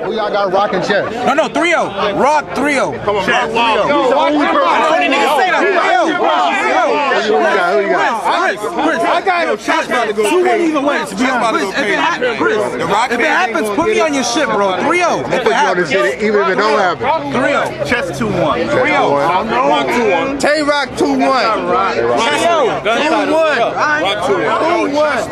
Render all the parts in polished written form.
Who y'all got rocking chest? No, 3-0. Rock 3-0. Come on, Chest 3-0. Who you got? Chris. I got chest about to go 2-1 even way. To be honest, if it happens, put me on your shit, bro. 3-0. If it happens, even if it don't happen. 3-0. Chest 2-1. 3-0. Rock 2-1. Tay Roc 2-1. 2-1. 2-1.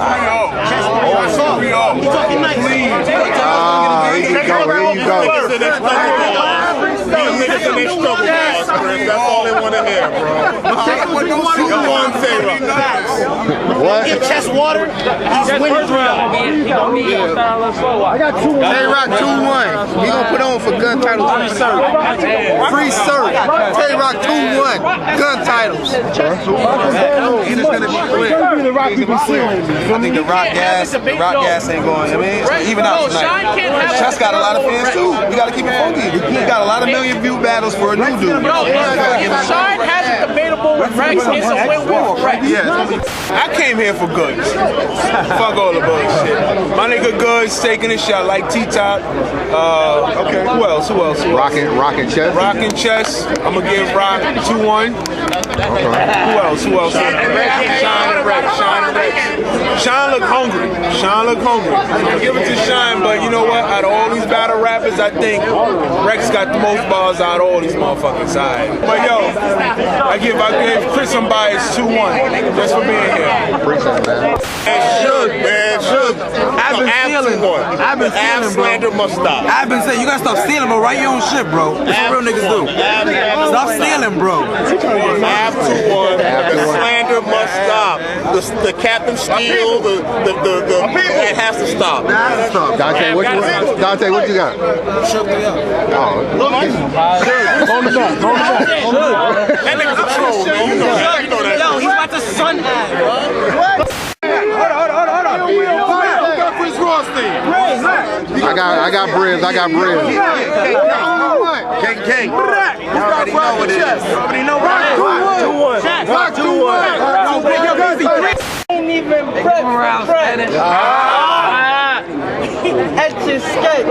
That's all they want to hear, bro. 2-1 Tay Roc. What? Give chest water. He's winning 3-0. I got 2-1. Tay Roc 2-1. He gonna put on for gun titles. Free serve. Tay Roc 2-1. Gun titles. It's gonna be quick. I think the rock gas ain't going. I mean, it's even out tonight. Chess got a lot of fans too. We gotta keep it funky. We got a lot of million view battles for a new dude. Shine has it debatable with Rex. It's a win-win for Rex. I came here for goods. Fuck all the bullshit. My nigga Goods taking a shot like T-Top. Okay. Who else? Rocking chest. Rocking chess. I'm gonna give Rock 2-1. Who else? Shine and Rex. Shine look hungry. I'm gonna give it to Shine, but you know what? Out of all these battle rappers, I think Rex got the most bars out of all these motherfucking sides. But yo, I gave Chris Unbiased 2-1 just for being here. Appreciate it, man. Suge, man. I've been stealing, bro. Slander must stop. I've been saying you gotta stop stealing, bro. Write your own shit, bro. That's what real niggas do. Stop stealing, bro. Ab 2-1. The slander must stop. The Captain Steel, it has to stop. Dante, what you got? That nigga's a troll, man. You know that. Yo, he's about to sun ad, bro. Hold on. Chris Rawsteen. I got Briz. King. You already know what it is. Rock 2-1. Ain't even prep. Etch your sketch.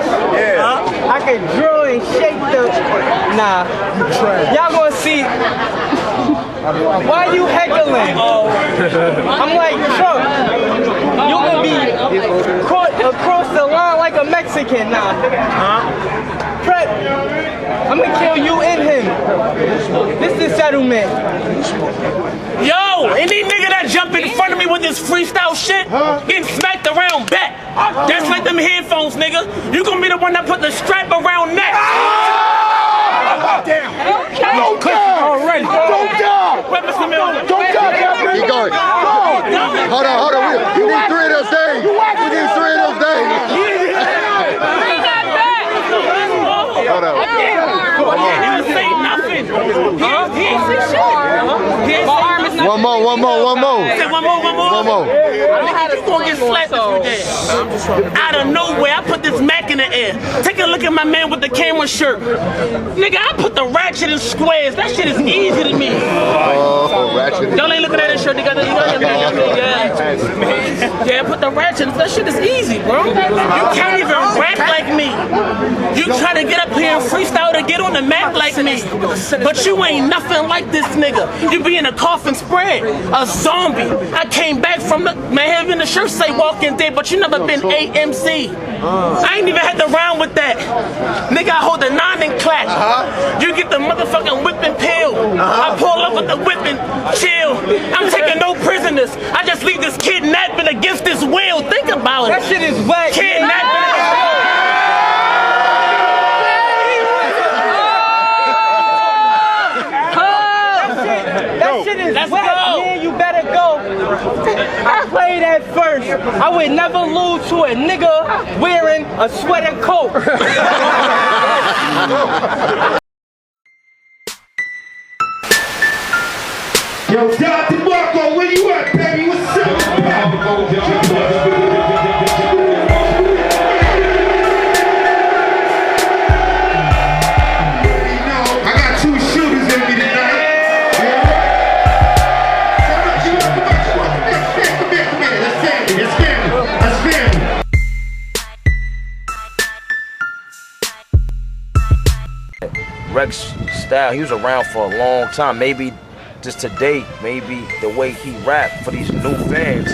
I can draw and shake the. Nah. Y'all gonna see. Why you heckling? I'm like, Trump. You gonna be across the line like a Mexican now. Prep. I'm gonna kill you and him. This is settlement. Yo, any nigga that jump in front of me with this freestyle shit, getting smacked around back. That's like them headphones, nigga. You gonna be the one that put the strap around neck. Damn. Don't die already. Don't die. Don't die. Keep going. Hold on. You need 3 of those days. Hold on. He didn't say nothing. He ain't say shit. One more. One more. You gonna get slapped if you did. Out of nowhere, I put this Mac in the air. Take a look at my man with the camera shirt. Nigga, I put the ratchet in squares. That shit is easy to me. Ratchet. Y'all ain't looking at that shirt. Yeah, put the ratchet. That shit is easy, bro. You can't even rap like me. You try to get up here and freestyle to get on the map like me. But you ain't nothing like this nigga. You be in a coffin spread. A zombie. I came back from the man having the shirt say Walking Dead, but you never been AMC. I ain't even had to rhyme with that. Nigga, I hold the 9 and clap. You get the motherfucking whipping pill. I pull up with the whipping chill. I'm taking no prisoners. I just leave this kidnapping against this will. Think about it. That shit is whack. Kidnapping. That shit is whack, man. You better go. I played at first. I would never lose to a nigga wearing a sweater coat. Yo, Dr. Marco, where you at, baby? What's up? Rec's style, he was around for a long time. Maybe just today, maybe the way he rap for these new fans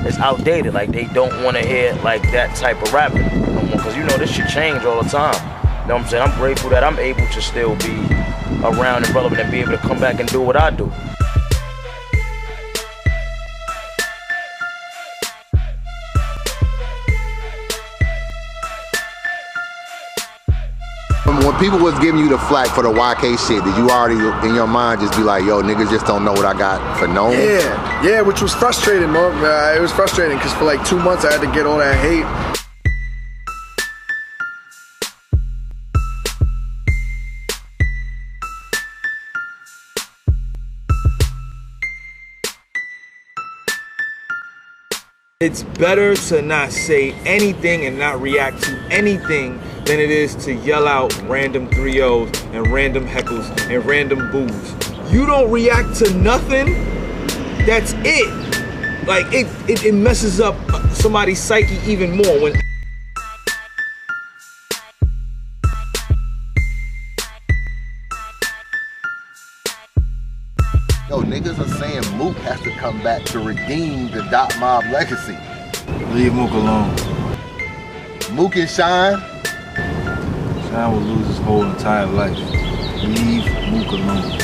is outdated. Like, they don't want to hear like that type of rapping no more, because you know this shit change all the time. You know what I'm saying? I'm grateful that I'm able to still be around and relevant and be able to come back and do what I do. When people was giving you the flack for the YK shit, did you already in your mind just be like, yo, niggas just don't know what I got for NOME? Yeah, which was frustrating, man. It was frustrating because for like 2 months I had to get all that hate. It's better to not say anything and not react to anything than it is to yell out random 3-0s and random heckles and random boos. You don't react to nothing, that's it. Like, it messes up somebody's psyche even more when Yo, niggas are saying Mook has to come back to redeem the Dot Mob legacy. leave Mook alone. Mook and Shine? Shine will lose his whole entire life. Leave Mook alone.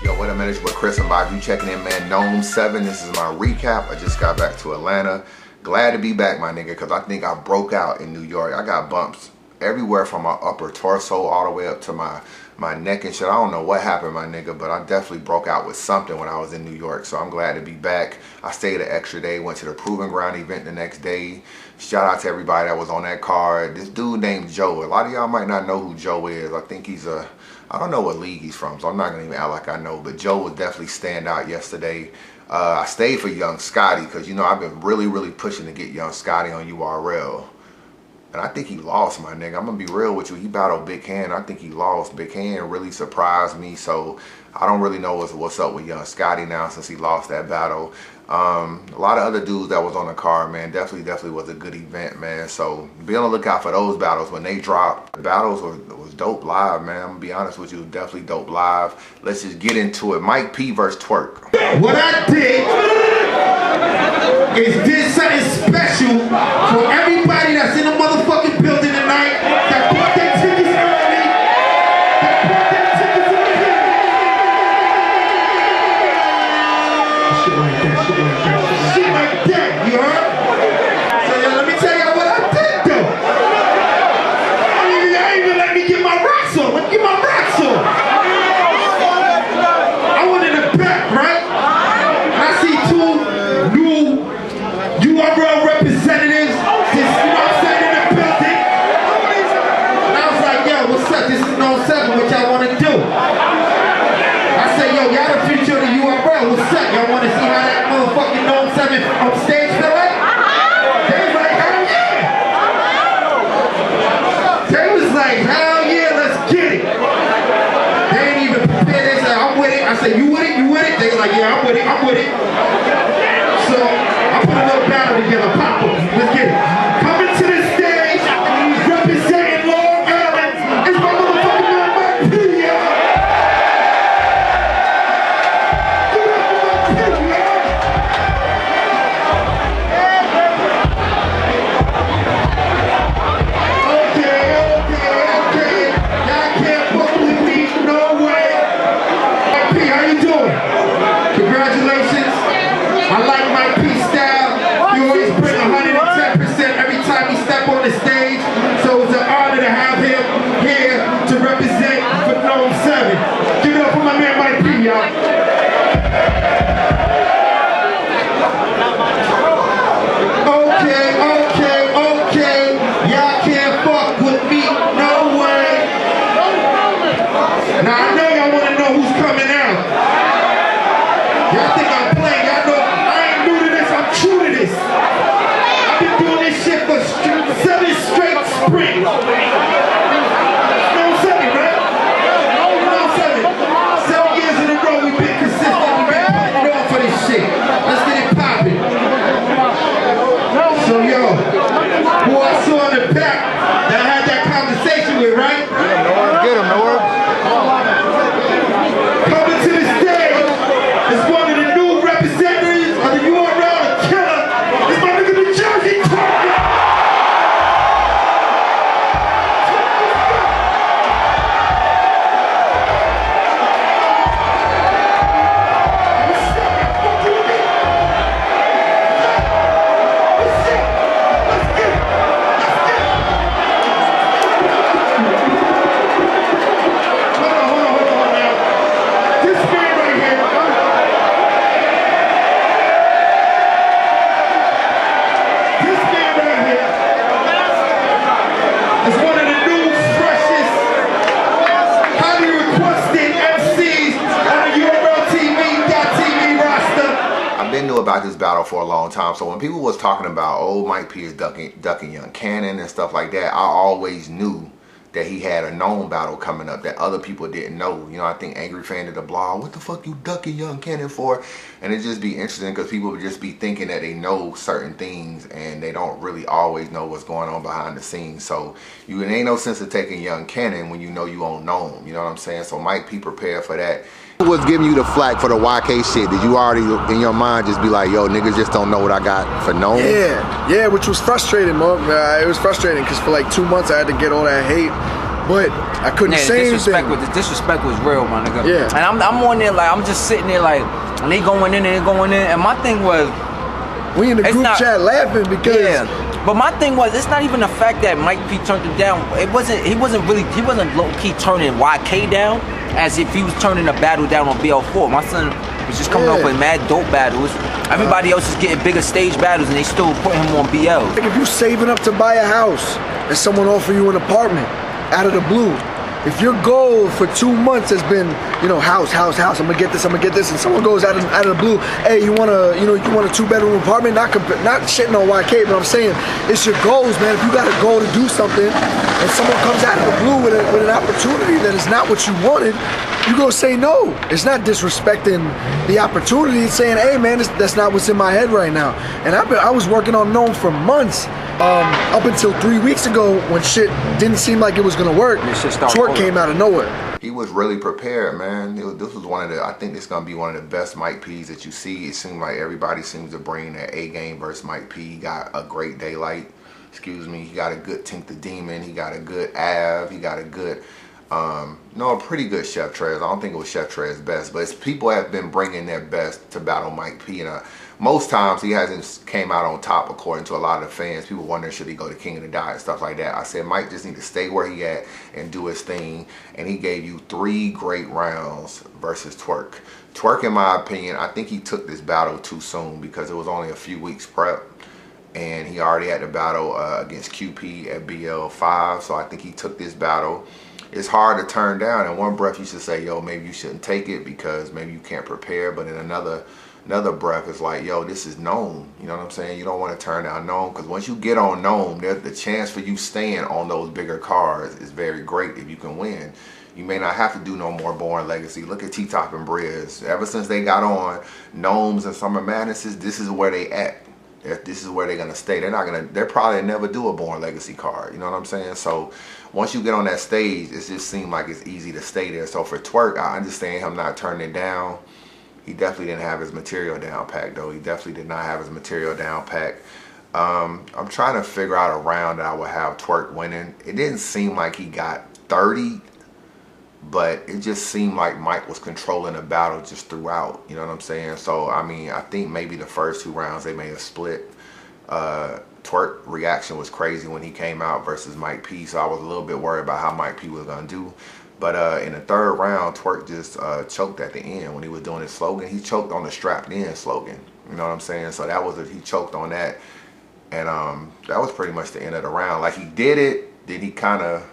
Yo, what up, man? It's with Chris and Bob. You checking in, man. NOME 7. This is my recap. I just got back to Atlanta. Glad to be back, my nigga, because I think I broke out in New York. I got bumps everywhere from my upper torso all the way up to my neck and shit. I don't know what happened, my nigga, but I definitely broke out with something when I was in New York. So I'm glad to be back. I stayed an extra day, went to the Proving Ground event the next day. Shout out to everybody that was on that card. This dude named Joe. A lot of y'all might not know who Joe is. I think he's I don't know what league he's from, so I'm not gonna even act like I know, but Joe was definitely stand out yesterday. I stayed for Young Scotty because, you know, I've been really pushing to get Young Scotty on URL. And I think he lost, my nigga. I'm gonna be real with you. He battled Big Hand. I think he lost. Big Hand really surprised me. So I don't really know what's up with Young Scotty now since he lost that battle. A lot of other dudes that was on the card, man. Definitely was a good event, man. So be on the lookout for those battles when they drop. The battles was dope live, man. I'm gonna be honest with you, definitely dope live. Let's just get into it. Mike P versus Twerk. What I did is did something special for everybody that's in the motherfucking building tonight that bought their tickets early, that bought their tickets in the shit like that, you heard? So yo, let me tell y'all what I did though. Y'all ain't even let me get my rocks on. Let me get my rocks on. I went in the back, right? I see two new URL representatives, just, you know what I'm saying, in the building. And I was like, yo, what's up? This is NOME 7, what y'all want to do? I said, yo, y'all the future of the URL, what's up? Y'all want to see how that motherfucking NOME 7 on stage feel like? They was like, hell yeah. They was like, hell yeah, let's get it. They ain't even prepared. They said, I'm with it. I said, you with it? You with it? They was like, yeah, I'm with it. I'm with it. So I put a little battle together. Pop up. Let's get it. Coming to the stage, representing Long Island, is my motherfucking man, Mike P. Okay. Y'all can't fuck with me, no way. Mike P, how you doing? Congratulations. I like Mike P style. You always bring 110% every time he step on the stage. So it's an honor to have him here to represent for NOME 7. Give it up for my man Mike P, y'all. Okay. Y'all can't fuck with me, no way. Now I know y'all want to know who's coming out. Y'all think I'm playing, y'all know I ain't new to this, I'm true to this. I've been doing this shit for 7 straight springs. NOME 7, right? NOME 7. 7 years in a row we've been consistent, we've been putting it on for this shit. Let's get it popping. So yo, who I saw in the back that I had that conversation with been knew about this battle for a long time. So when people was talking about, oh, Mike P is ducking Young Cannon and stuff like that, I always knew that he had a known battle coming up that other people didn't know. You know, I think Angry Fan did a blog, what the fuck you ducking Young Cannon for? And it just be interesting because people would just be thinking that they know certain things and they don't really always know what's going on behind the scenes. So it ain't no sense of taking Young Cannon when you know you own NOME. You know what I'm saying? So Mike P prepared for that. Who was giving you the flack for the YK shit? Did you already in your mind just be like, yo, niggas just don't know what I got for NOME? Yeah, which was frustrating, man. It was frustrating because for like 2 months I had to get all that hate, but I couldn't say anything. The disrespect was real, my nigga. Yeah. And I'm on there like, I'm just sitting there like, and they going in and they going in, and my thing was, we in the group chat laughing because. Yeah. But my thing was, it's not even the fact that Mike P turned it down. He wasn't low-key turning YK down as if he was turning a battle down on BL4. My son was just coming up with mad dope battles. Everybody else is getting bigger stage battles and they still putting him on BL. Like if you saving up to buy a house and someone offer you an apartment out of the blue, if your goal for 2 months has been, you know, house, I'm gonna get this, and someone goes out of the blue, hey, you want a 2-bedroom apartment? Not shitting on YK, but I'm saying it's your goals, man. If you got a goal to do something, and someone comes out of the blue with an opportunity that is not what you wanted, you go say no. It's not disrespecting the opportunity. It's saying, hey, man, that's not what's in my head right now. And I was working on NOME for months. Up until 3 weeks ago when shit didn't seem like it was gonna work, Twerk came out of nowhere. He was really prepared, man. This was one of the, I think this is gonna be one of the best Mike P's that you see. It seemed like everybody seems to bring that A game versus Mike P. He got a great Daylight, excuse me. He got a good Tink the Demon. He got a good Av. He got a good, a pretty good Chef Trez. I don't think it was Chef Trez's best, but people have been bringing their best to battle Mike P. And most times he hasn't came out on top according to a lot of the fans. People wondering should he go to King of the Dot and stuff like that. I said Mike just need to stay where he at and do his thing. And he gave you 3 great rounds versus Twerk. Twerk, in my opinion, I think he took this battle too soon because it was only a few weeks prep. And he already had the battle against QP at BL5. So I think he took this battle. It's hard to turn down. In one breath you should say, yo, maybe you shouldn't take it because maybe you can't prepare. But in another breath is like, yo, this is NOME. You know what I'm saying? You don't want to turn down NOME because once you get on NOME, the chance for you staying on those bigger cards is very great if you can win. You may not have to do no more Born Legacy. Look at T-Top and Briz. Ever since they got on NOMEs and Summer Madnesses, this is where they at. This is where they're gonna stay. They're probably never do a Born Legacy card. You know what I'm saying? So once you get on that stage, it just seems like it's easy to stay there. So for Twerk, I understand him not turning it down. He definitely didn't have his material down packed, though. He definitely did not have his material down packed. I'm trying to figure out a round that I would have Twerk winning. It didn't seem like he got 30, but it just seemed like Mike was controlling the battle just throughout. You know what I'm saying? So, I mean, I think maybe the first 2 rounds they may have split. Twerk reaction was crazy when he came out versus Mike P, so I was a little bit worried about how Mike P was going to do. But in the 3rd round, Twerk just choked at the end when he was doing his slogan. He choked on the strapped in slogan. You know what I'm saying? So that was he choked on that. And that was pretty much the end of the round. Like he did it, then he kind of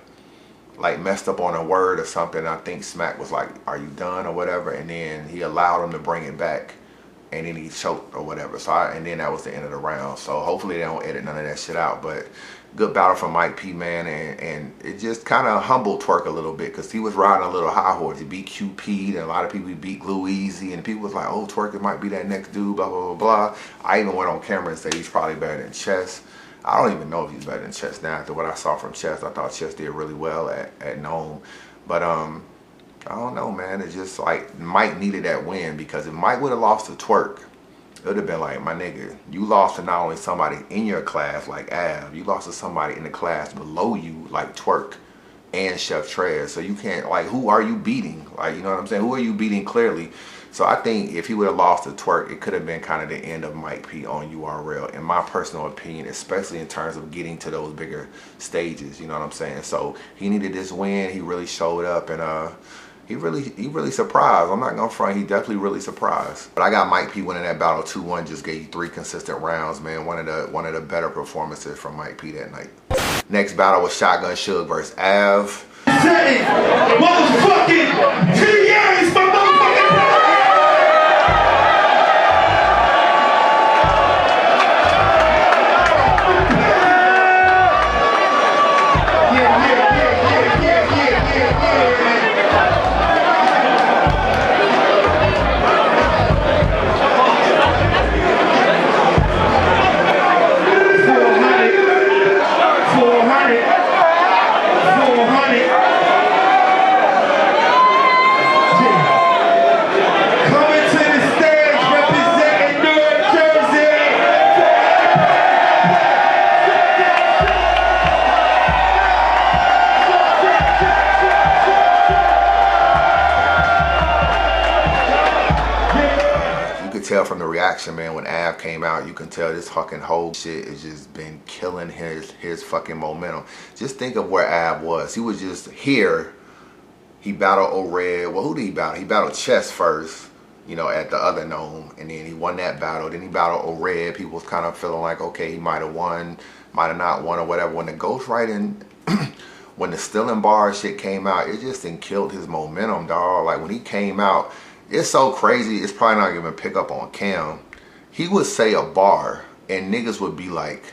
like messed up on a word or something. I think Smack was like, are you done or whatever? And then he allowed him to bring it back. And then he choked or whatever. So and then that was the end of the round. So hopefully they don't edit none of that shit out. But good battle from Mike P, man, and it just kind of humbled Twerk a little bit because he was riding a little high horse. He beat QP, and a lot of people beat Glue Easy, and people was like, oh, Twerk, it might be that next dude, blah, blah, blah, blah. I even went on camera and said he's probably better than Chess. I don't even know if he's better than Chess now. After what I saw from Chess, I thought Chess did really well at NOME. But I don't know, man. It's just like Mike needed that win because if Mike would have lost to Twerk, it would have been like, my nigga, you lost to not only somebody in your class like Av, you lost to somebody in the class below you like Twerk and Chef Trez. So you can't, like, who are you beating? Like, you know what I'm saying? Who are you beating clearly? So I think if he would have lost to Twerk, it could have been kind of the end of Mike P on URL, in my personal opinion, especially in terms of getting to those bigger stages. You know what I'm saying? So he needed this win. He really showed up, and he really surprised. I'm not gonna front, he definitely really surprised. But I got Mike P winning that battle 2-1, just gave you 3 consistent rounds, man. One of the better performances from Mike P that night. Next battle was Shotgun Suge versus Av. Motherfucking 2 years, my motherfucking from the reaction, man, when Av came out, you can tell this fucking whole shit has just been killing his fucking momentum. Just think of where Av was. He was just here. He battled O-Red. Well, who did he battle? He battled Chess first, you know, at the other NOME, and then he won that battle. Then he battled O-Red. People was kind of feeling like, okay, he might have won, might have not won or whatever. When the ghostwriting, when the Stealing Bars shit came out, it just killed his momentum, dog. Like when he came out, it's so crazy, it's probably not even pick up on Cam. He would say a bar and niggas would be like,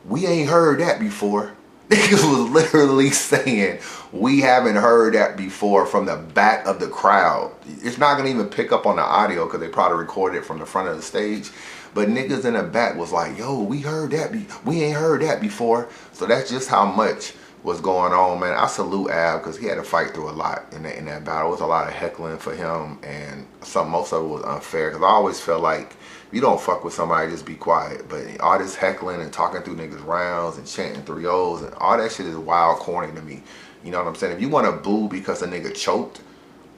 we ain't heard that before. Niggas was literally saying, we haven't heard that before from the back of the crowd. It's not gonna even pick up on the audio because they probably recorded it from the front of the stage. But niggas in the back was like, yo, we heard that, we ain't heard that before. So that's just how much was going on, man. I salute Av because he had to fight through a lot in that battle. It was a lot of heckling for him, and most of it was unfair because I always felt like if you don't fuck with somebody, just be quiet. But all this heckling and talking through niggas' rounds and chanting 3-0s and all that shit is wild corny to me. You know what I'm saying? If you want to boo because a nigga choked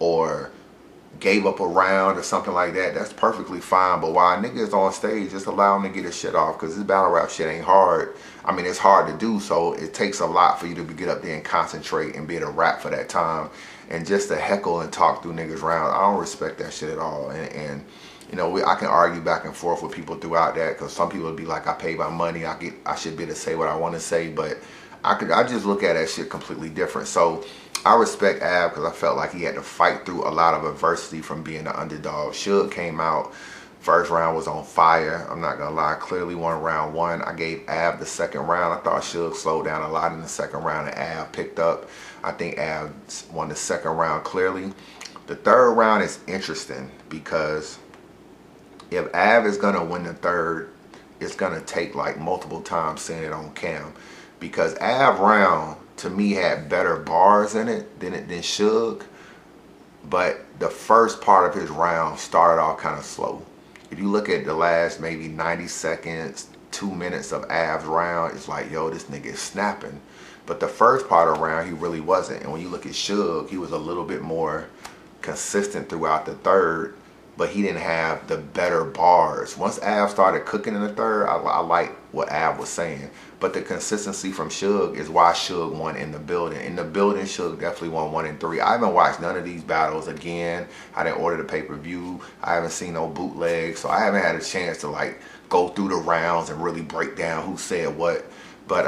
or gave up a round or something like that, that's perfectly fine. But while a nigga is on stage, just allow him to get his shit off because this battle rap shit ain't hard. I mean, it's hard to do, so it takes a lot for you to get up there and concentrate and be able to rap for that time. And just to heckle and talk through niggas' rounds, I don't respect that shit at all. And you know, I can argue back and forth with people throughout that because some people would be like, I pay my money, I should be able to say what I want to say, but I just look at that shit completely different. So I respect Av because I felt like he had to fight through a lot of adversity from being the underdog. Suge came out, first round was on fire. I'm not gonna lie, clearly won round one. I gave Av the second round. I thought Suge slowed down a lot in the second round and Av picked up. I think Av won the second round clearly. The third round is interesting because if Av is gonna win the third, it's gonna take like multiple times seeing it on cam. Because Av round to me had better bars in it than Suge, but the first part of his round started off kind of slow. If you look at the last maybe 90 seconds, 2 minutes of Av's round, it's like, yo, this nigga is snapping. But the first part of the round, he really wasn't. And when you look at Suge, he was a little bit more consistent throughout the third, but he didn't have the better bars. Once Av started cooking in the third, I like what Av was saying. But the consistency from Suge is why Suge won in the building. In the building, Suge definitely won 1 and 3. I haven't watched none of these battles again. I didn't order the pay-per-view. I haven't seen no bootlegs, so I haven't had a chance to like go through the rounds and really break down who said what. But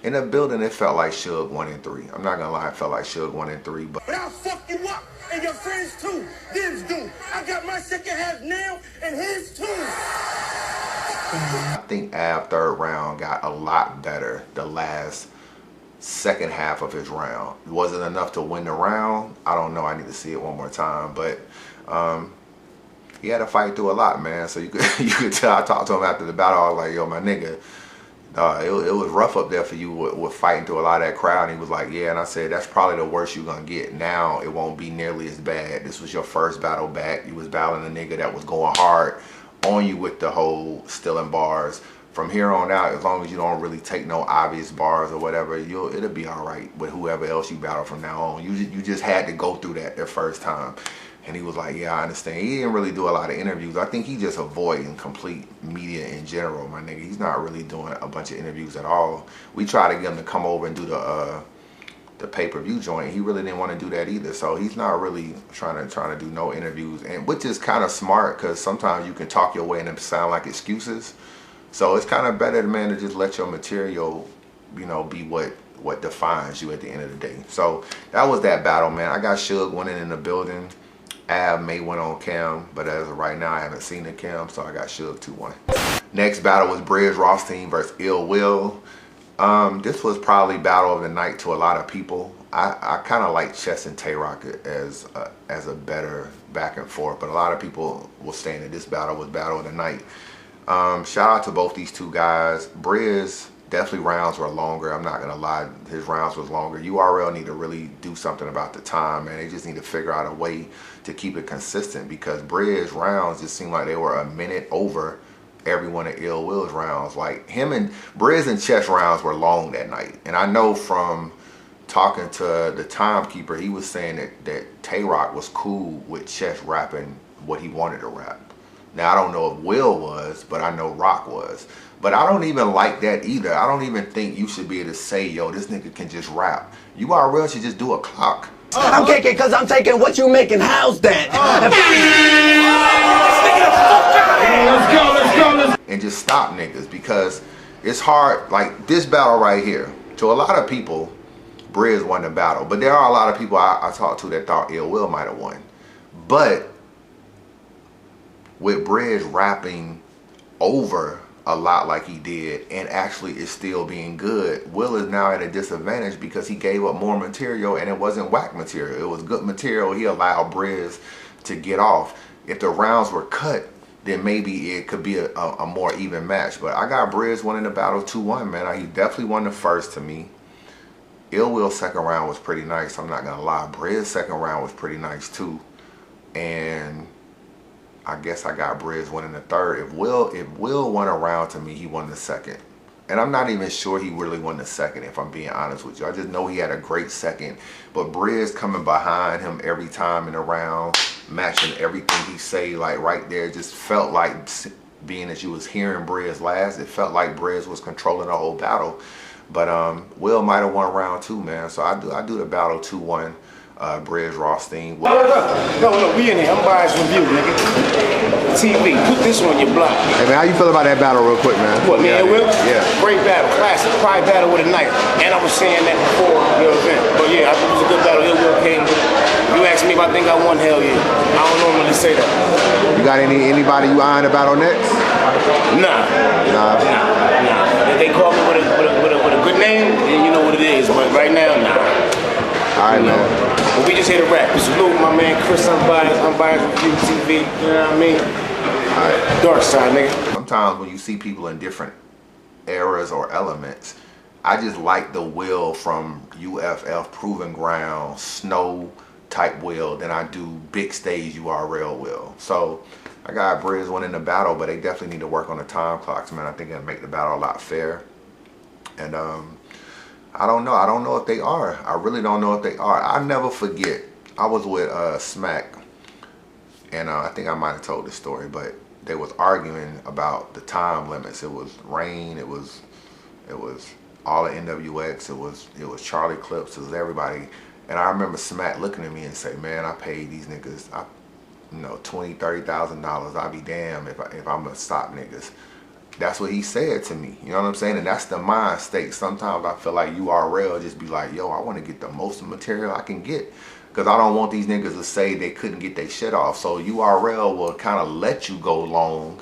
in the building, it felt like Suge 1 and 3. I'm not gonna lie, it felt like Suge 1 and 3. But I'll fuck you up and your friends too. Them's do. I got my second half now and his too. I think Av third round got a lot better the last second half of his round. Was it enough to win the round? I don't know. I need to see it one more time. But he had to fight through a lot, man. So you could tell. I talked to him after the battle. I was like, yo, my nigga, it was rough up there for you with fighting through a lot of that crowd. And he was like, yeah. And I said, that's probably the worst you're going to get. Now it won't be nearly as bad. This was your first battle back. You was battling a nigga that was going hard on you with the whole Stealing Bars. From here on out, as long as you don't really take no obvious bars or whatever, it'll be all right with whoever else you battle from now on. You just had to go through that the first time. And he was like, yeah, I understand. He didn't really do a lot of interviews. I think he just avoiding complete media in general, my nigga. He's not really doing a bunch of interviews at all. We tried to get him to come over and do the pay-per-view joint. He really didn't want to do that either. So he's not really trying to do no interviews, and which is kind of smart because sometimes you can talk your way and it sound like excuses. So it's kind of better, man, to just let your material, you know, be what defines you at the end of the day. So that was that battle, man. I got Suge winning in the building. Av may win on cam, but as of right now, I haven't seen the cam, so I got Suge 2-1. Next battle was Briz Rawsteen versus Ill Will. This was probably battle of the night to a lot of people. I kind of like Chess and Tay Roc as a better back and forth, but a lot of people were saying that this battle was battle of the night. Shout out to both these two guys. Briz, definitely rounds were longer. I'm not gonna lie, his rounds was longer. URL need to really do something about the time, man. They just need to figure out a way to keep it consistent because Briz rounds just seemed like they were a minute over every one of Ill Will's rounds. Like him and Briz and Chess rounds were long that night. And I know from talking to the timekeeper, he was saying that Tay Roc was cool with Chess rapping what he wanted to rap. Now, I don't know if Will was, but I know Roc was. But I don't even like that either. I don't even think you should be able to say, yo, this nigga can just rap. URL should just do a clock. I'm kicking because I'm taking what you making. How's that? Let's go. And just stop niggas, because it's hard. Like this battle right here, to a lot of people, Briz won the battle. But there are a lot of people I talked to that thought Ill Will might have won. But with Briz rapping over a lot like he did and actually is still being good, Will is now at a disadvantage because he gave up more material, and it wasn't whack material. It was good material. He allowed Briz to get off. If the rounds were cut, then maybe it could be a more even match. But I got Briz winning the battle 2-1, man. He definitely won the first to me. Ill Will's second round was pretty nice. I'm not gonna lie. Briz's second round was pretty nice too. And I guess I got Briz winning the third. If Will won a round to me, he won the second. And I'm not even sure he really won the second, if I'm being honest with you. I just know he had a great second. But Briz coming behind him every time in the round, matching everything he say, like right there, just felt like, being that you was hearing Briz last, it felt like Briz was controlling the whole battle. But Will might have won round 2, man. So I do the battle 2-1. Briz, Rawsteen. No, we in here. UnbiasReview, nigga. TV. Put this on your block. Hey, man, how you feel about that battle real quick, man? What, me and Will? Yeah. Great battle. Classic. Probably battle with a knife. And I was saying that before your event. But yeah, I think it was a good battle. Will came with it. You asked me if I think I won, hell yeah. I don't normally say that. You got anybody you eyeing to battle next? Nah. If they call me with a good name, then you know what it is. But right now, nah. All right, man. But we just here to rap. Salute my man Chris UnbiasReview TV. You know what I mean? All right. Dark side, nigga. Sometimes when you see people in different eras or elements, I just like the Will from UFF, Proving Ground, Snow type Will than I do big stage URL Will. So I got Briz winning the battle, but they definitely need to work on the time clocks, man. I think it'll make the battle a lot fair. And I don't know. I don't know if they are. I really don't know if they are. I never forget. I was with Smack, and I think I might have told this story, but they was arguing about the time limits. It was Rain. It was all of NWX. It was Charlie Clips. It was everybody. And I remember Smack looking at me and say, "Man, I paid these niggas, $20,000, $30,000. I'll be damned if I'm gonna stop niggas." That's what he said to me. You know what I'm saying? And that's the mind state. Sometimes I feel like URL just be like, yo, I want to get the most material I can get, because I don't want these niggas to say they couldn't get their shit off. So URL will kind of let you go long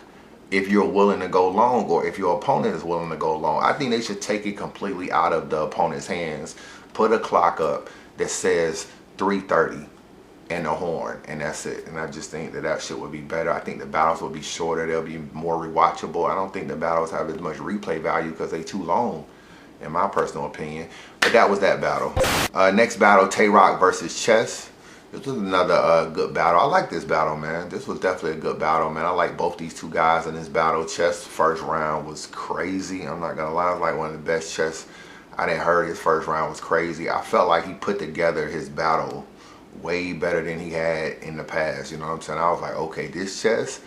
if you're willing to go long, or if your opponent is willing to go long. I think they should take it completely out of the opponent's hands, put a clock up that says 3:30 and a horn, and that's it. And I just think that shit would be better. I think the battles will be shorter. They'll be more rewatchable. I don't think the battles have as much replay value because they too long, in my personal opinion. But that was that battle. Next battle, Tay Roc versus Chess. This was another good battle. I like this battle, man. This was definitely a good battle, man. I like both these two guys in this battle. Chess first round was crazy. I'm not gonna lie, it was like one of the best Chess I didn't heard. His first round was crazy. I felt like he put together his battle way better than he had in the past. You know what I'm saying? I was like, okay, this chess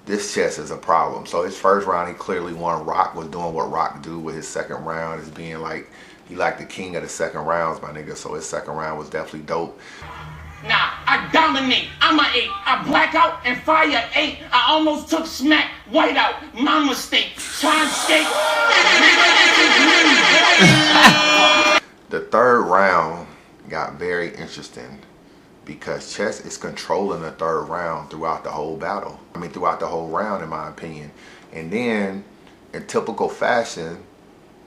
is a problem. So his first round, he clearly won. Roc was doing what Roc do with his second round, is being like, he like the king of the second rounds, my nigga. So his second round was definitely dope. Nah, I dominate. I'm a 8. I black out and fire 8. I almost took Smack white out. My mistake. Try and skate. The third round got very interesting, because Chess is controlling the third round throughout the whole battle. I mean, throughout the whole round, in my opinion. And then, in typical fashion,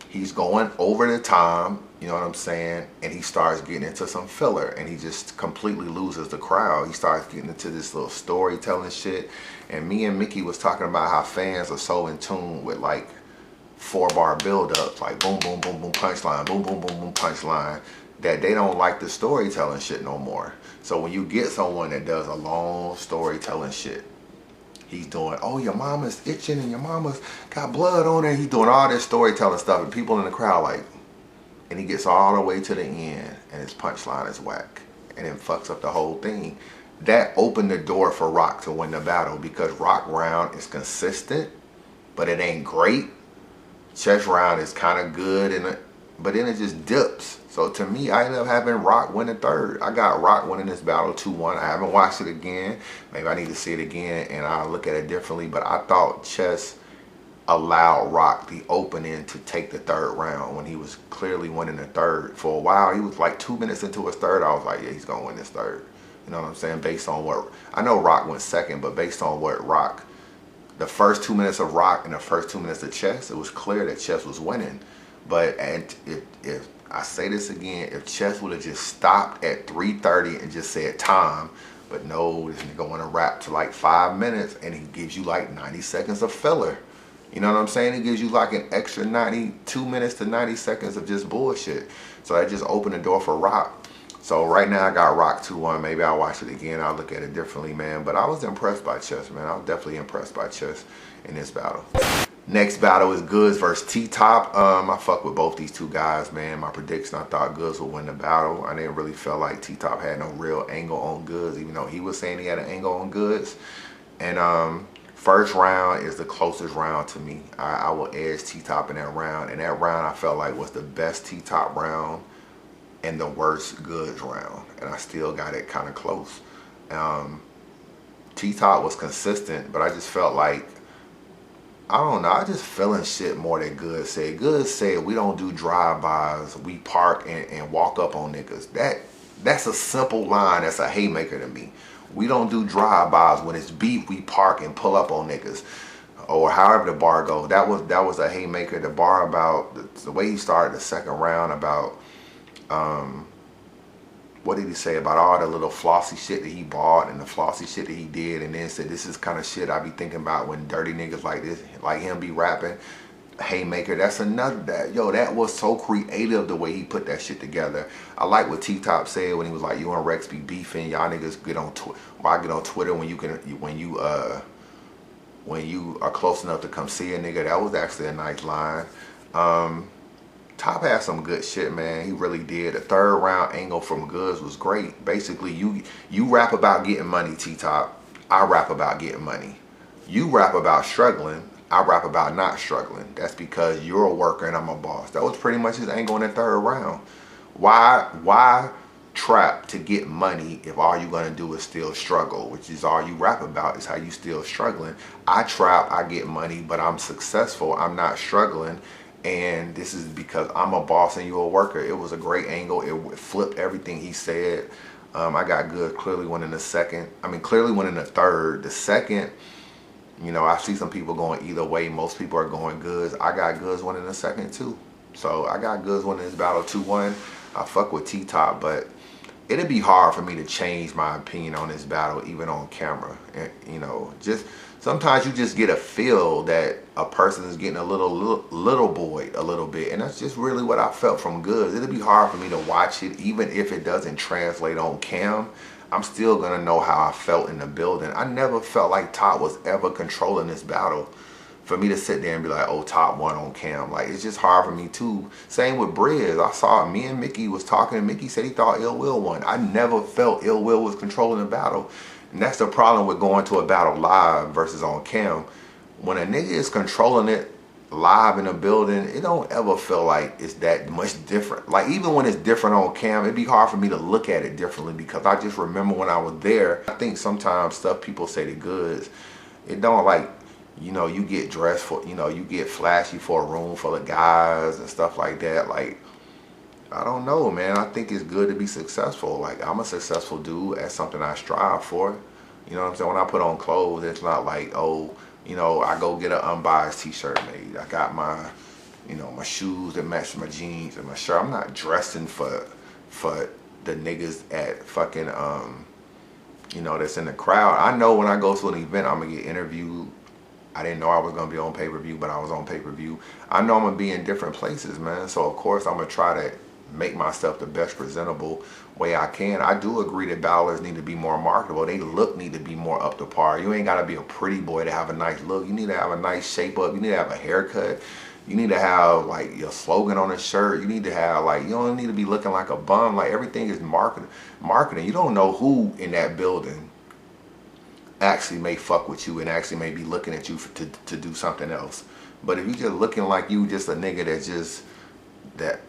he's going over the time, you know what I'm saying? And he starts getting into some filler, and he just completely loses the crowd. He starts getting into this little storytelling shit. And me and Mickey was talking about how fans are so in tune with like 4-bar build-ups, like boom, boom, boom, boom, punchline, boom, boom, boom, boom, punchline, that they don't like the storytelling shit no more. So when you get someone that does a long storytelling shit, he's doing, oh, your mama's itching and your mama's got blood on her. He's doing all this storytelling stuff, and people in the crowd like, and he gets all the way to the end and his punchline is whack, and it fucks up the whole thing. that opened the door for Roc to win the battle because Roc round is consistent, but it ain't great. Chess round is kind of good, but then it just dips. So to me, I ended up having Roc win the third. I got Roc winning this battle 2-1. I haven't watched it again. Maybe I need to see it again and I'll look at it differently. But I thought Chess allowed Roc the opening to take the third round when he was clearly winning the third. For a while, he was like 2 minutes into his third. I was like, yeah, he's going to win this third. You know what I'm saying? Based on what, I know Roc went second, but based on what Roc, the first 2 minutes of Roc and the first 2 minutes of Chess, it was clear that Chess was winning. But if I say this again, if Chess would have just stopped at 3:30 and just said time, but no, this nigga want to rap to like 5 minutes and he gives you like 90 seconds of filler. You know what I'm saying? He gives you like an extra 92 minutes to 90 seconds of just bullshit. So that just opened the door for Roc. So right now I got Roc 2-1. Maybe I'll watch it again. I'll look at it differently, man. But I was impressed by Chess, man. I was definitely impressed by Chess in this battle. Next battle is Goods versus T-Top. I fuck with both these two guys, man. My prediction, I thought Goods would win the battle. I didn't really feel like T-Top had no real angle on Goods, even though he was saying he had an angle on Goods. And first round is the closest round to me. I will edge T-Top in that round. And that round I felt like was the best T-Top round and the worst Goods round. And I still got it kind of close. T-Top was consistent, but I just felt like, I don't know, I just feeling shit more than Goods said. Goods said we don't do drive-bys, we park and walk up on niggas. That's a simple line, that's a haymaker to me. We don't do drive-bys. When it's beef, we park and pull up on niggas. Or however the bar goes. That was a haymaker. The bar about, the way he started the second round about, what did he say about all the little flossy shit that he bought and the flossy shit that he did, and then said this is kind of shit I be thinking about when dirty niggas like this, like him, be rapping. Haymaker, that's another, that was so creative the way he put that shit together. I like what T-Top said when he was like, you and Rex be beefing, y'all niggas get on why get on Twitter when you are close enough to come see a nigga. That was actually a nice line. Top had some good shit, man. He really did. The third round angle from Goods was great. Basically, you rap about getting money, T-Top. I rap about getting money. You rap about struggling. I rap about not struggling. That's because you're a worker and I'm a boss. That was pretty much his angle in the third round. Why trap to get money if all you're gonna do is still struggle, which is all you rap about, is how you still struggling. I trap, I get money, but I'm successful. I'm not struggling. And this is because I'm a boss and you're a worker. It was a great angle. It flipped everything he said. I got Good clearly winning the second. I mean, clearly winning the third. The second, you know, I see some people going either way. Most people are going Goods. I got Goods winning the second too. So I got Goods winning this battle 2-1. I fuck with T-Top, but it'd be hard for me to change my opinion on this battle, even on camera. And, you know, just sometimes you just get a feel that a person is getting a little boy a little bit, and that's just really what I felt from Goods. It'd be hard for me to watch it, even if it doesn't translate on cam. I'm still gonna know how I felt in the building. I never felt like Top was ever controlling this battle. For me to sit there and be like, oh, Top won on cam, like, it's just hard for me too. Same with Briz. I saw me and Mickey was talking, and Mickey said he thought Ill Will won. I never felt Ill Will was controlling the battle. And that's the problem with going to a battle live versus on cam. When a nigga is controlling it live in a building, it don't ever feel like it's that much different. Like, even when it's different on cam, it'd be hard for me to look at it differently, because I just remember when I was there. I think sometimes stuff people say to Goods, it don't, like, you know, you get dressed for, you know, you get flashy for a room full of guys and stuff like that. Like, I don't know, man. I think it's good to be successful. Like, I'm a successful dude at something I strive for. You know what I'm saying? When I put on clothes, it's not like, oh, you know, I go get an Unbiased t-shirt made. I got my, you know, my shoes that match my jeans and my shirt. I'm not dressing for the niggas at fucking, you know, that's in the crowd. I know when I go to an event, I'm gonna get interviewed. I didn't know I was gonna be on pay-per-view, but I was on pay-per-view. I know I'm gonna be in different places, man. So of course I'm gonna try to make myself the best presentable way I can. I do agree that battlers need to be more marketable. They look need to be more up to par. You ain't gotta be a pretty boy to have a nice look. You need to have a nice shape up. You need to have a haircut. You need to have like your slogan on a shirt. You need to have like, you don't need to be looking like a bum. Like everything is marketing. You don't know who in that building actually may fuck with you and actually may be looking at you to do something else. But if you just looking like you just a nigga that's just that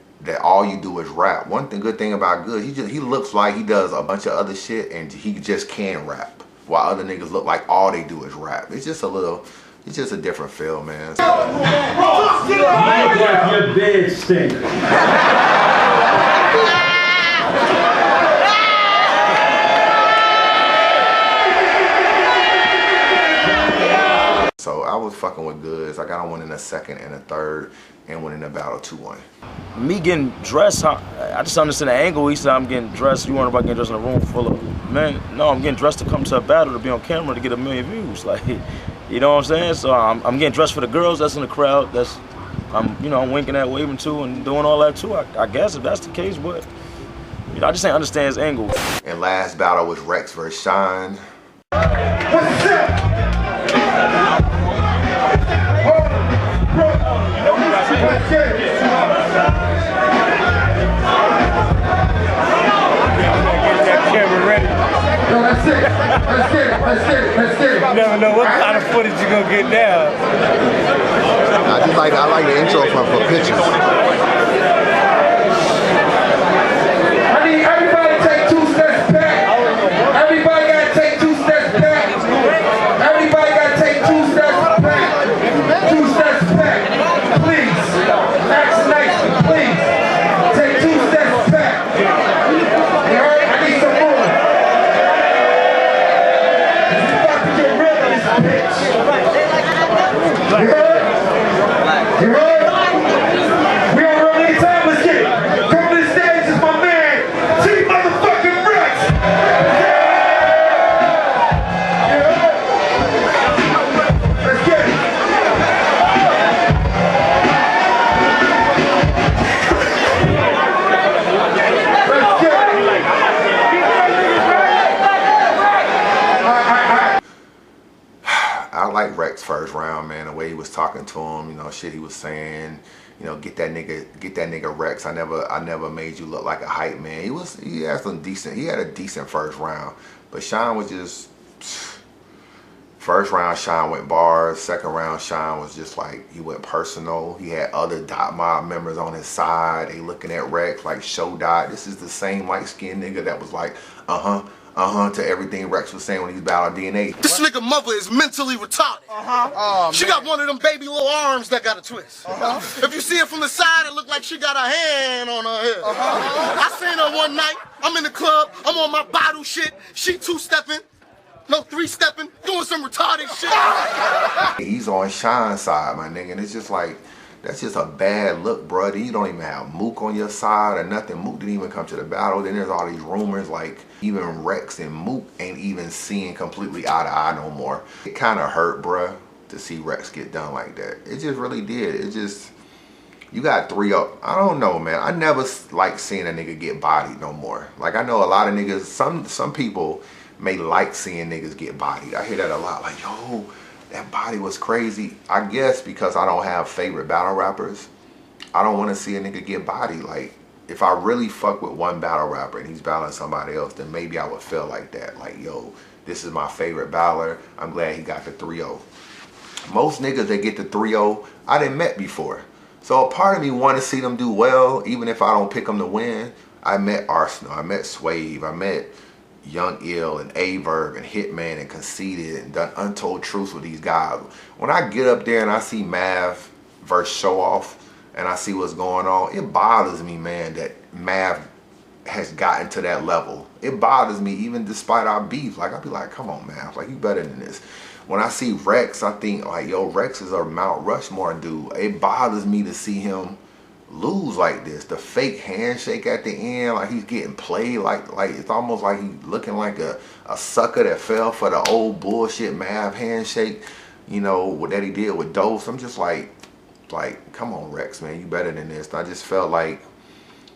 all you do is rap. One good thing about Good, he looks like he does a bunch of other shit and he just can rap. While other niggas look like all they do is rap. It's just a different feel, man. Your bed stinks. So I was fucking with Goods. I got one in the second and a third and one in the battle 2-1. Me getting dressed, I just understand the angle. He said I'm getting dressed. You worried about getting dressed in a room full of men? No, I'm getting dressed to come to a battle, to be on camera, to get 1 million views. Like, you know what I'm saying? So I'm getting dressed for the girls that's in the crowd. I'm winking at, waving to, and doing all that too. I guess if that's the case, but you know, I just ain't understand his angle. And last battle was Rex versus Shine. What's up? You never know what kind of footage you're gonna get now. I like the intro for pictures. I need everybody to take 2 steps back. Everybody gotta take 2 steps back. Everybody gotta take 2 steps back. 2 steps back. Please. Act nicely, please. Take 2 steps back. You heard? I need some more. It's about to get real in this bitch. You heard? You heard? We don't run any time. Let's get it. Come to the stage is my man, T motherfucking Rex. Let's get it. Let's get it. I like Rex first round, man. The way he was talking to him, you know, shit he was saying, you know, get that nigga Rex. I never made you look like a hype man. He had a decent first round, but Shine was just first round. Shine went bars. Second round, Shine was just like he went personal. He had other Dot Mob members on his side. They looking at Rex like Show Dot. This is the same light skinned nigga that was like to everything Rex was saying when he was battling DNA. This nigga mother is mentally retarded. She got one of them baby little arms that got a twist. If you see her from the side, it look like she got a hand on her head. I seen her one night. I'm in the club. I'm on my bottle shit. She 2-stepping. No, 3-stepping. Doing some retarded shit. He's on Shine's side, my nigga. And it's just like, that's just a bad look, bro. You don't even have Mook on your side or nothing. Mook didn't even come to the battle. Then there's all these rumors like even Rex and Mook ain't even seeing completely eye to eye no more. It kind of hurt, bro, to see Rex get done like that. It just really did. It just, you got 3-0. I don't know, man. I never like seeing a nigga get bodied no more. Like I know a lot of niggas, some people may like seeing niggas get bodied. I hear that a lot. Like, yo, that body was crazy. I guess because I don't have favorite battle rappers, I don't want to see a nigga get bodied. Like, if I really fuck with one battle rapper and he's battling somebody else, then maybe I would feel like that. Like, yo, this is my favorite battler. I'm glad he got the 3-0. Most niggas that get the 3-0, I didn't met before. So a part of me want to see them do well, even if I don't pick them to win. I met Arsenal, I met Swave, I met Young Ill and Averb and Hitman and Conceited and done Untold Truths with these guys. When I get up there and I see Mav versus Show Off and I see what's going on, it bothers me, man, that Mav has gotten to that level. It bothers me even despite our beef. Like, I'll be like, come on, Mav, like, you better than this. When I see Rex, I think like, yo, Rex is a Mount Rushmore dude. It bothers me to see him lose like this. The fake handshake at the end, like he's getting played like it's almost like he's looking like a sucker that fell for the old bullshit Mav handshake, you know, that he did with Dose. I'm just like come on, Rex, man, you better than this. And I just felt like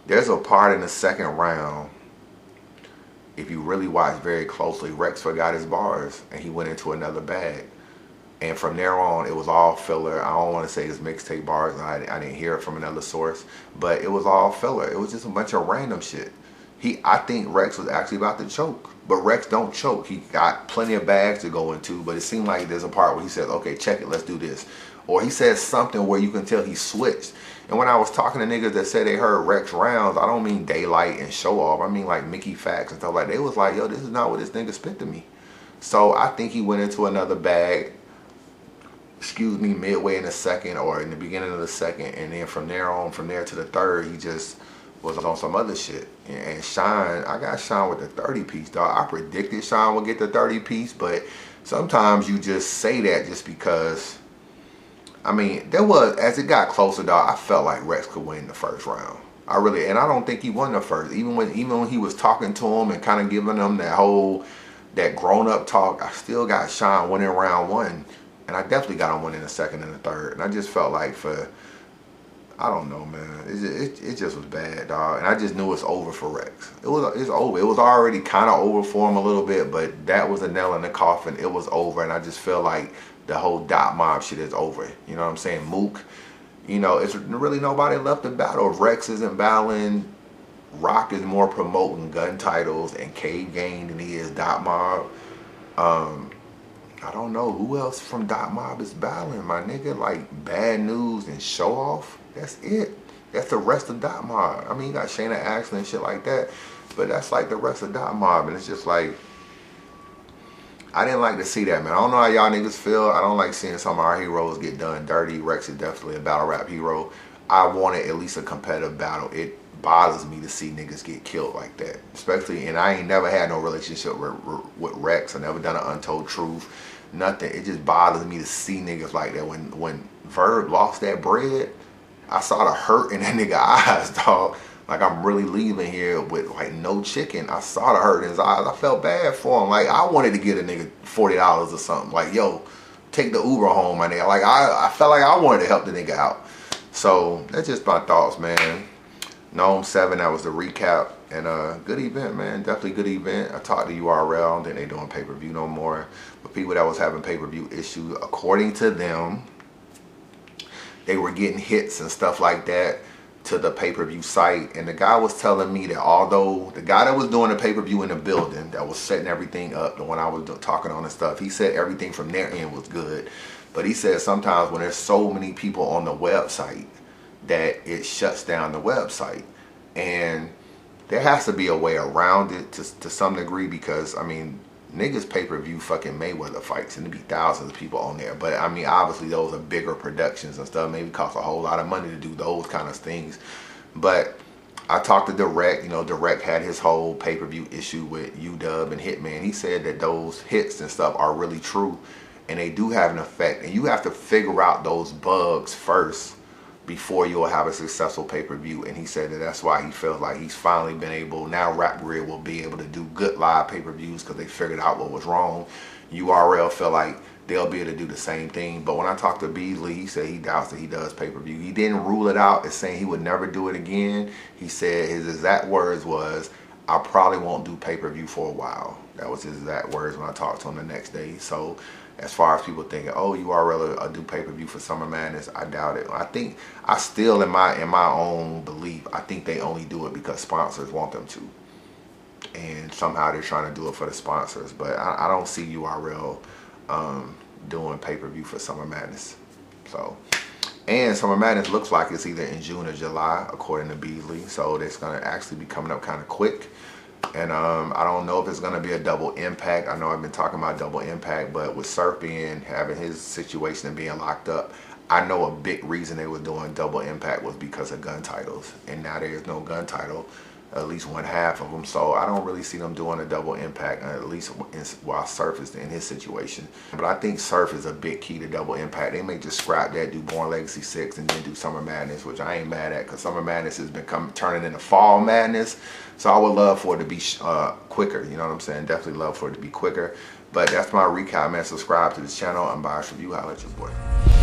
there's a part in the second round, if you really watch very closely, Rex forgot his bars and he went into another bag. And from there on, it was all filler. I don't want to say his mixtape bars. I didn't hear it from another source, but it was all filler. It was just a bunch of random shit. I think Rex was actually about to choke, but Rex don't choke. He got plenty of bags to go into, but it seemed like there's a part where he said, okay, check it, let's do this. Or he said something where you can tell he switched. And when I was talking to niggas that said they heard Rex rounds, I don't mean Daylight and Show Off. I mean like Mickey Facts and stuff like that. They was like, yo, this is not what this nigga spit to me. So I think he went into another bag, excuse me, midway in the second or in the beginning of the second, and then from there to the third, he just was on some other shit. And Shine, I got Shine with the 30 piece, dog. I predicted Shine would get the 30 piece, but sometimes you just say that just because, I mean, there was, as it got closer, dog, I felt like Rex could win the first round. I really, and I don't think he won the first. Even when he was talking to him and kind of giving him that grown up talk, I still got Shine winning round one. And I definitely got him winning the second and the third. And I just felt like I don't know, man. It just was bad, dog. And I just knew it was over for Rex. It's over. It was already kind of over for him a little bit, but that was a nail in the coffin. It was over. And I just feel like the whole Dot Mob shit is over. You know what I'm saying? Mook, you know, it's really nobody left to battle. If Rex isn't battling, Rock is more promoting gun titles and Cave Gang than he is Dot Mob. I don't know who else from Dot Mob is battling, my nigga. Like Bad News and Show Off. That's it. That's the rest of Dot Mob. I mean, you got Shayna Axel and shit like that, but that's like the rest of Dot Mob. And it's just like, I didn't like to see that, man. I don't know how y'all niggas feel. I don't like seeing some of our heroes get done dirty. Rex is definitely a battle rap hero. I wanted at least a competitive battle. It bothers me to see niggas get killed like that, especially, and I ain't never had no relationship with Rex. I never done an Untold Truth, nothing. It just bothers me to see niggas like that. When Verb lost that bread, I saw the hurt in that nigga eyes, dog. Like, I'm really leaving here with like no chicken. I saw the hurt in his eyes. I felt bad for him. Like, I wanted to get a nigga $40 or something. Like, yo, take the Uber home, my nigga. Like, I felt like I wanted to help the nigga out. So that's just my thoughts, man. NOME 7, that was the recap, and good event, man. Definitely good event. I talked to URL. I don't think they doing pay-per-view no more. But people that was having pay-per-view issues, according to them, they were getting hits and stuff like that to the pay-per-view site. And the guy was telling me that although the guy that was doing the pay-per-view in the building, that was setting everything up, the one I was talking on and stuff, he said everything from their end was good. But he said sometimes when there's so many people on the website, that it shuts down the website, and there has to be a way around it to some degree, because I mean, niggas pay-per-view fucking Mayweather fights and there be thousands of people on there, but I mean, obviously those are bigger productions and stuff, maybe cost a whole lot of money to do those kind of things. But I talked to Direct. You know, Direct had his whole pay-per-view issue with UW and Hitman. He said that those hits and stuff are really true and they do have an effect, and you have to figure out those bugs first before you'll have a successful pay-per-view. And he said that that's why he feels like he's finally been able, now Rap Grid will be able to do good live pay-per-views because they figured out what was wrong. URL felt like they'll be able to do the same thing. But when I talked to Beasley, he said he doubts that he does pay-per-view. He didn't rule it out as saying he would never do it again. He said his exact words was, I probably won't do pay-per-view for a while. That was his exact words when I talked to him the next day. So as far as people thinking, oh, URL will do pay-per-view for Summer Madness, I doubt it. I still, in my own belief, I think they only do it because sponsors want them to. And somehow they're trying to do it for the sponsors. But I don't see URL doing pay-per-view for Summer Madness. So, and Summer Madness looks like it's either in June or July, according to Beasley. So it's going to actually be coming up kind of quick. And I don't know if it's going to be a double impact. I know I've been talking about double impact, but with Surf having his situation and being locked up, I know a big reason they were doing double impact was because of gun titles. And now there is no gun title, at least one half of them. So I don't really see them doing a double impact, at least while Surf is in his situation. But I think Surf is a big key to double impact. They may just scrap that, do Born Legacy 6, and then do Summer Madness, which I ain't mad at, because Summer Madness has been turning into Fall Madness. So I would love for it to be quicker, you know what I'm saying? Definitely love for it to be quicker. But that's my recap, man. Subscribe to this channel. UnbiasReview. Holla at your boy.